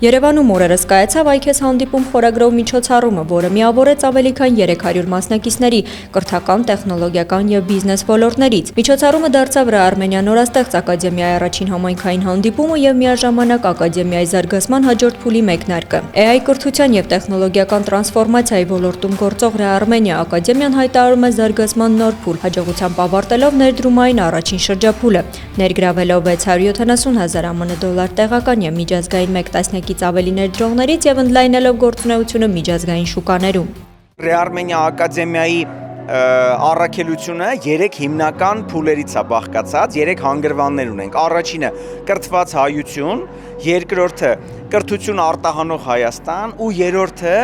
Երևանում օրերս կայացավ «Այ քեզ հանդիպում» խորագրով միջոցառումը, որը միավորեց ավելի քան 300 մասնակիցների կրթական, տեխնոլոգիական և բիզնես ոլորտներից։ Միջոցառումը դարձավ Ռեարմենիա նորաստեղծ ակադեմիայի առաջին համայնքային հանդիպումը և միաժամանակ ակադեմիայի զարգացման հաջորդ փուլի մեկնարկը։ AI կրթության և տեխնոլոգիական տրանսֆորմացիայի ոլորտում գործող Ռեարմենիա ակադեմիան հայտարարում է զարգացման նոր փուլ, հաջողությամբ ավարտելով ներդրումային առաջին շրջափուլը, ներգրավելով 670,000 ԱՄՆ դոլար տեղական և միջազգային 1/10-ից ավելի ներդրողներից և ընդլայնելով գործունեությունը միջազգային շուկաներում։ Ռեարմենիա ակադեմիայի առաքելությունը 3 հիմնական փուլերից է բաղկացած, 3 հանգրվաններ ունենք։ Առաջինը կրթված հայություն, երկրորդը կրթություն արտահանող Հայաստան ու երրորդը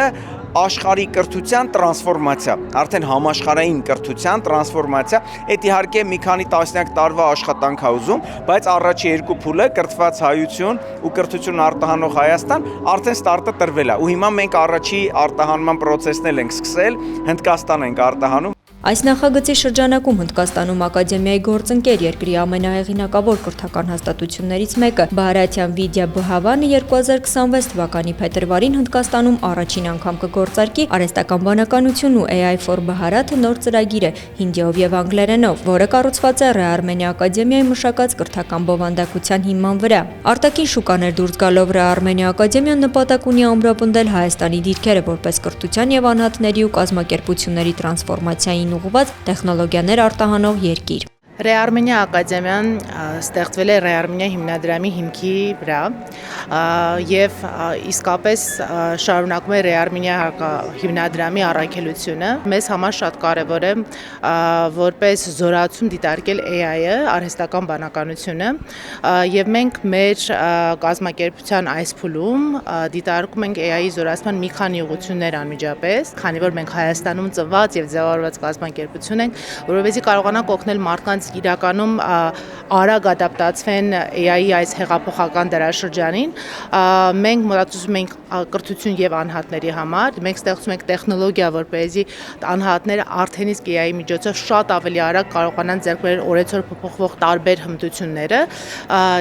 աշխարհի կրթության տրանսֆորմացիա, արդեն համաշխարհային կրթության տրանսֆորմացիա։ Այդ իհարկե մի քանի տասնյակ տարվա աշխատանք է ուզում, բայց առաջի երկու փուլը կրթված հայություն ու կրթություն արտահանող Հայաստան արդեն ստարտը տրվել է։ Ու հիմա մենք առաջի արտահանման process-ն ենք սկսել, Հնդկաստան ենք արտահանում։ Այս նախագծի շրջանակում Հնդկաստանում ակադեմիայի գործընկեր երկրի ամենահեղինակավոր կրթական հաստատություններից մեկը Բհարատյան Վիդյա Բհավանը 2026 թվականի փետրվարին Հնդկաստանում առաջին անգամ կգործարկի արհեստական բանականություն ու AI for Bharat նոր ծրագիրը հինդիով և անգլերենով, որը կառուցված է Ռեարմենիա ակադեմիայի մշակած կրթական բովանդակության հիման վրա։ Արտաքին շուկաներ դուրս գալով Ռեարմենիա ակադեմիան նպատակ ունի ամրապնդել Հայաստանի դիրքերը որպես կրթության և անհատների ու կազմակերպությունների տրանսֆորմացիային ուղղված տեխնոլոգիաներ արտահանող երկիր։ Ռեարմենիա ակադեմիան ստեղծվել է Ռեարմենիա հիմնադրամի հիմքի վրա և իսկապես շարունակում է Ռեարմենիա հիմնադրամի առաքելությունը։ Մեզ համար շատ կարևոր է որպես զորացում դիտարկել AI-ը, արհեստական բանականությունը, և մենք մեր կազմակերպության այս փուլում դիտարկում ենք AI-ի զորացման մի քանի ուղղություններ անմիջապես, քանի որ մենք Հայաստանում ծնված և ձևավորված կազմակերպություն ենք, որովհետեւ կարողանանք օգնել մարդկանց իրականում արագ ադապտացվեն AI-ի այս հեղափոխական դարաշրջանին։ Մենք մոտեցում ենք կրթություն և անհատների համար, մենք ստեղծում ենք տեխնոլոգիա, որպեսզի անհատները արդեն իսկ AI-ի միջոցով շատ ավելի արագ կարողանան ձեռք բերել օրեցօր փոփոխվող տարբեր հմտությունները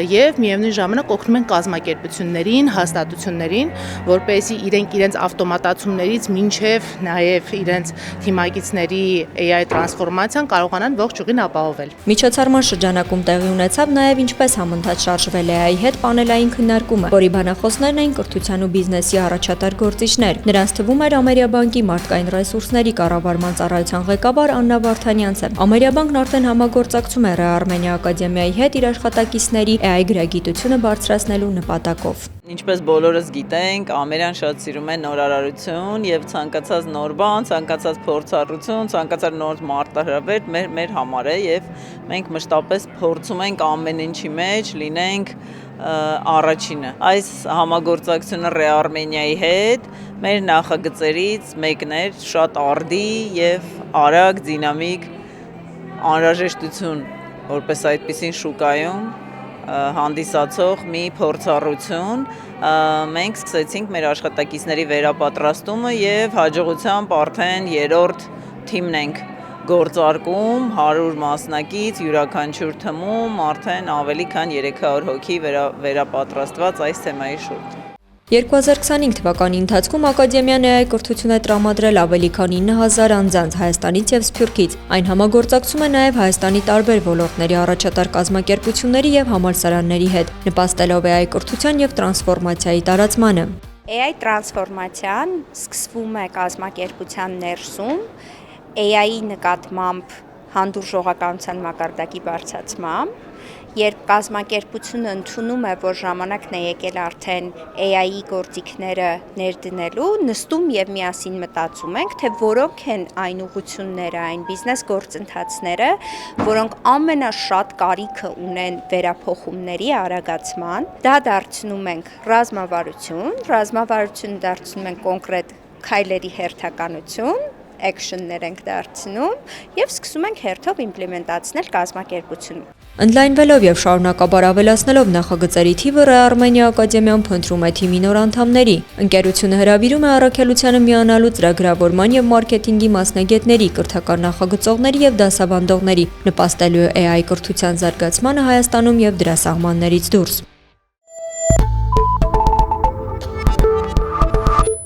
և միևնույն ժամանակ օգնում են կազմակերպություններին, հաստատություններին, որպեսզի իրենց ավտոմատացումներից մինչև նաև իրենց թիմակիցների AI տրանսֆորմացիան կարողանան ողջ ուղին ապահովել։ Միջոցառման շրջանակում տեղի ունեցավ նաև ինչպես համընթաց շարժվել AI-ի հետ պանելային քննարկումը, որի բանախոսներն էին կրթության ու բիզնեսի առաջատար գործիչներ։ Նրանց թվում էր Ամերիաբանկի մարդկային ռեսուրսների կառավարման ծառայության ղեկավար Աննա Վարդանյանցը։ Ամերիաբանկն արդեն համագործակցում է Ռեարմենիա ակադեմիայի հետ իր աշխատակիցների AI գրագիտությունը բարձրացնելու նպատակով։ Ինչպես բոլորս գիտենք, Ամերիկան շատ սիրում է նորարարություն և ցանկացած նոր բան, ցանկացած փորձառություն, ցանկացած նոր մարտահրավեր մեր համար է և մենք մշտապես փորձում ենք ամեն ինչի մեջ լինենք առաջինը։ Այս համագործակցությունը Ռեարմենիայի հետ մեր նախագծերից մեկն էր շատ արդի և արագ, դինամիկ անհրաժեշտություն որպես այդպիսին շուկայում հանդիսացող մի փորձառություն։ Մենք սկսեցինք մեր աշխատակիցների վերապատրաստումը և հաջողությամբ արդեն երրորդ թիմն ենք գործարկում, 100 մասնակից, յուրաքանչյուր թմում արդեն ավելի քան 300 հոգի վերապատրաստված այս թեմայի շուրջ։ 2025 թվականի ընթացքում ակադեմիան AI կրթություն է տրամադրել ավելի քան 9000 անձանց Հայաստանից և Սփյուռքից։ Այն համագործակցում է նաև Հայաստանի տարբեր ոլորտների առաջատար կազմակերպությունների և համալսարանների հետ, նպաստելով AI կրթության և տրանսֆորմացիայի տարածմանը։ AI տրանսֆորմացիան սկսվում է կազմակերպության ներսում, AI-ի նկատմամբ հանդուրժողականության մակարդակի բարձրացմամբ, երբ կազմակերպությունը ընդունում է, որ ժամանակն է եկել արդեն AI-ի գործիքները ներդնելու, նստում և միասին մտածում ենք, թե որոնք են այն ուղղությունները, այն բիզնես գործընթացները, որոնք ամենաշատ կարիքը ունեն վերափոխումների արագացման։ Դա դարձնում ենք ռազմավարություն դարձնում ենք կոնկրետ քայլերի հերթականություն, action-ներ ենք դարձնում և սկսում ենք հերթով իմպլեմենտացնել կազմակերպությունում։ Ընդլայնվելով և շարունակաբար ավելացնելով նախագծերի թիվը, Ռեարմենիա ակադեմիան փնտրում է թիմի նոր անդամների։ Ընկերությունը հրավիրում է առաքելությանը միանալու ծրագրավորման և մարքեթինգի մասնագետների, կրթական նախագծողների և դասավանդողների, նպաստելու է AI կրթության զարգացմանը Հայաստանում և դրա սահմաններից դուրս։